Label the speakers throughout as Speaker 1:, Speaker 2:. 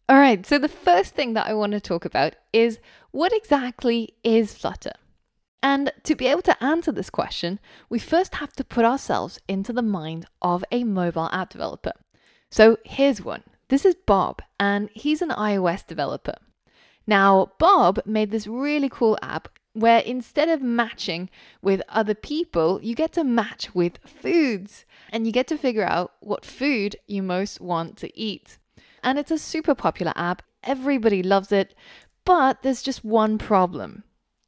Speaker 1: All right, so the first thing that I want to talk about is what exactly is Flutter? And to be able to answer this question, we first have to put ourselves into the mind of a mobile app developer. So here's one. This is Bob, and he's an iOS developer. Now, Bob made this really cool app where instead of matching with other people, you get to match with foods and you get to figure out what food you most want to eat. And it's a super popular app. Everybody loves it, but there's just one problem.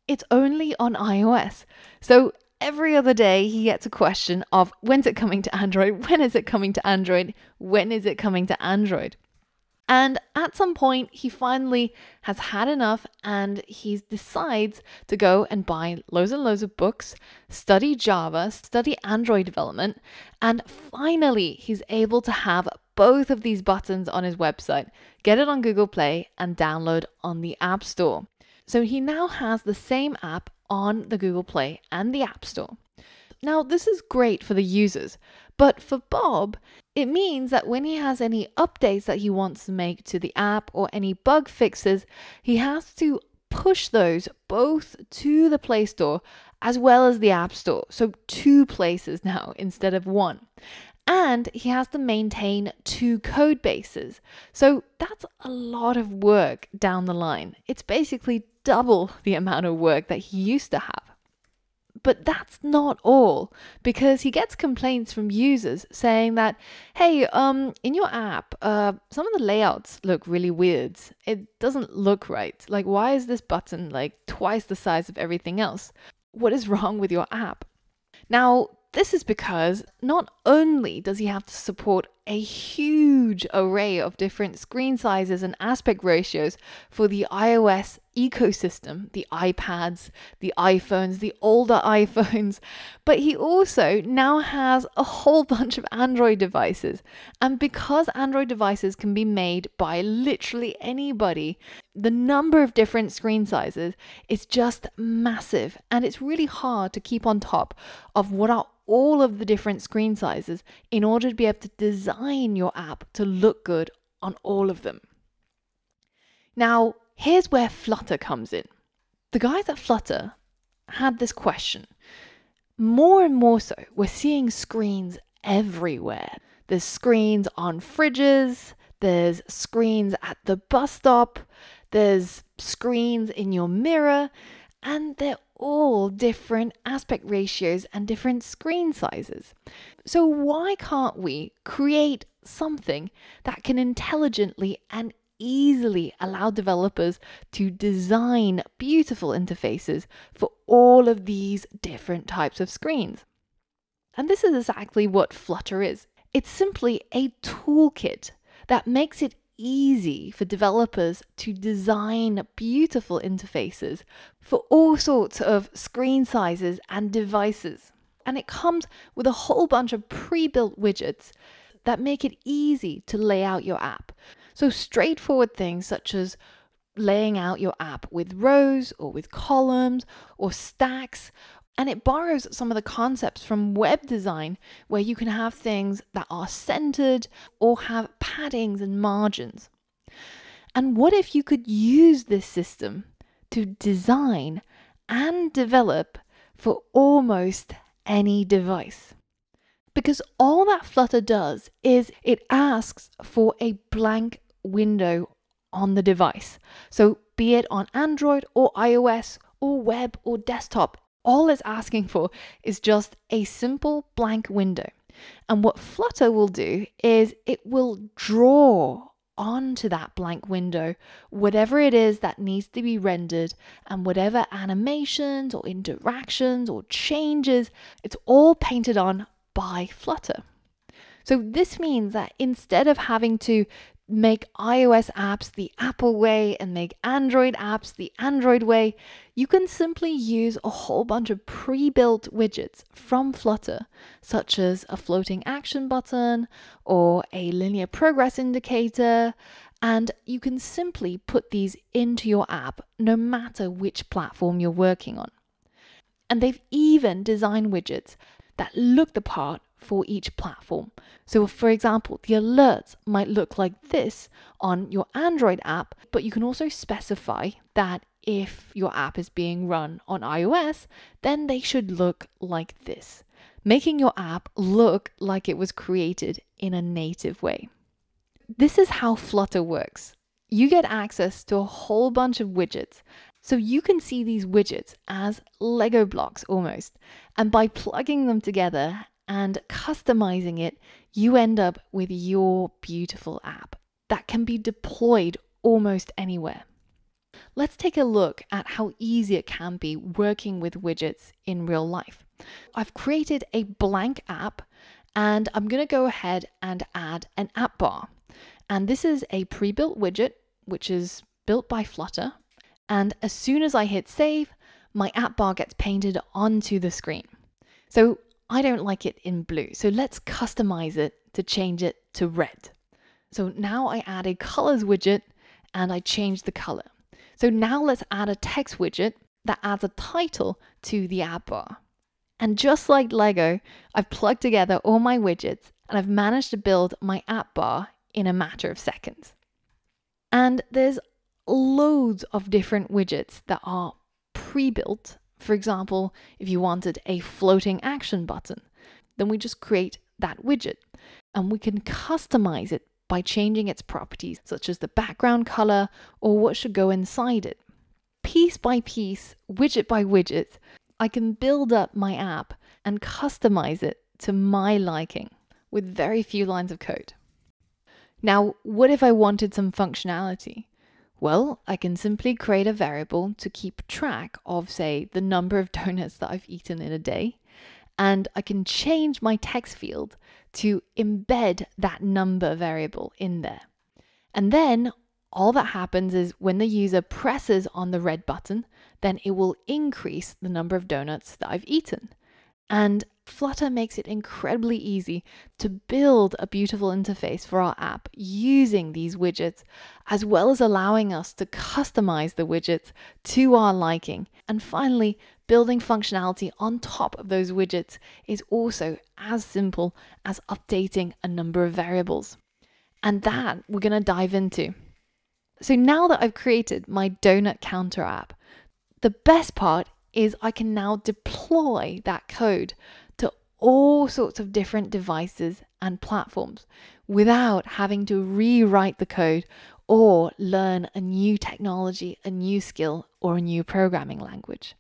Speaker 1: It's only on iOS. So every other day he gets a question of when's it coming to Android? When is it coming to Android? When is it coming to Android? And at some point, he finally has had enough and he decides to go and buy loads and loads of books, study Java, study Android development, and finally he's able to have both of these buttons on his website, get it on Google Play, and download on the App Store. So he now has the same app on the Google Play and the App Store. Now, this is great for the users, but for Bob, it means that when he has any updates that he wants to make to the app or any bug fixes, he has to push those both to the Play Store as well as the App Store. So 2 places now instead of 1. And he has to maintain 2 code bases. So that's a lot of work down the line. It's basically double the amount of work that he used to have. But that's not all, because he gets complaints from users saying that, hey, in your app, some of the layouts look really weird. It doesn't look right. Like, why is this button like twice the size of everything else? What is wrong with your app? Now, this is because not only does he have to support a huge array of different screen sizes and aspect ratios for the iOS ecosystem, the iPads, the iPhones, the older iPhones, but he also now has a whole bunch of Android devices. And because Android devices can be made by literally anybody, the number of different screen sizes is just massive. And it's really hard to keep on top of what are all of the different screen sizes in order to be able to design your app to look good on all of them. Now, here's where Flutter comes in. The guys at Flutter had this question. More and more so, we're seeing screens everywhere. There's screens on fridges, there's screens at the bus stop, there's screens in your mirror, and they're all different aspect ratios and different screen sizes. So why can't we create something that can intelligently and easily allow developers to design beautiful interfaces for all of these different types of screens? And this is exactly what Flutter is. It's simply a toolkit that makes it easy for developers to design beautiful interfaces for all sorts of screen sizes and devices. And it comes with a whole bunch of pre-built widgets that make it easy to lay out your app. So straightforward things such as laying out your app with rows or with columns or stacks. And it borrows some of the concepts from web design, where you can have things that are centered or have paddings and margins. And what if you could use this system to design and develop for almost any device? Because all that Flutter does is it asks for a blank window on the device. So be it on Android or iOS or web or desktop, all it's asking for is just a simple blank window. And what Flutter will do is it will draw onto that blank window whatever it is that needs to be rendered, and whatever animations or interactions or changes, it's all painted on by Flutter. So this means that instead of having to make iOS apps the Apple way and make Android apps the Android way, you can simply use a whole bunch of pre-built widgets from Flutter, such as a floating action button or a linear progress indicator, and you can simply put these into your app no matter which platform you're working on. And they've even designed widgets that look the part for each platform. So for example, the alerts might look like this on your Android app, but you can also specify that if your app is being run on iOS, then they should look like this, making your app look like it was created in a native way. This is how Flutter works. You get access to a whole bunch of widgets. So you can see these widgets as Lego blocks almost. And by plugging them together and customizing it, you end up with your beautiful app that can be deployed almost anywhere. Let's take a look at how easy it can be working with widgets in real life. I've created a blank app and I'm going to go ahead and add an app bar. And this is a pre-built widget, which is built by Flutter. And as soon as I hit save, my app bar gets painted onto the screen. So I don't like it in blue. So let's customize it to change it to red. So now I add a colors widget and I change the color. So now let's add a text widget that adds a title to the app bar. And just like Lego, I've plugged together all my widgets and I've managed to build my app bar in a matter of seconds. And there's loads of different widgets that are pre-built. For example, if you wanted a floating action button, then we just create that widget and we can customize it by changing its properties, such as the background color or what should go inside it. Piece by piece, widget by widget, I can build up my app and customize it to my liking with very few lines of code. Now, what if I wanted some functionality? Well, I can simply create a variable to keep track of, say, the number of donuts that I've eaten in a day. And I can change my text field to embed that number variable in there. And then all that happens is when the user presses on the red button, then it will increase the number of donuts that I've eaten. And Flutter makes it incredibly easy to build a beautiful interface for our app using these widgets, as well as allowing us to customize the widgets to our liking. And finally, building functionality on top of those widgets is also as simple as updating a number of variables. And that we're going to dive into. So now that I've created my donut counter app, the best part is I can now deploy that code to all sorts of different devices and platforms without having to rewrite the code or learn a new technology, a new skill, or a new programming language.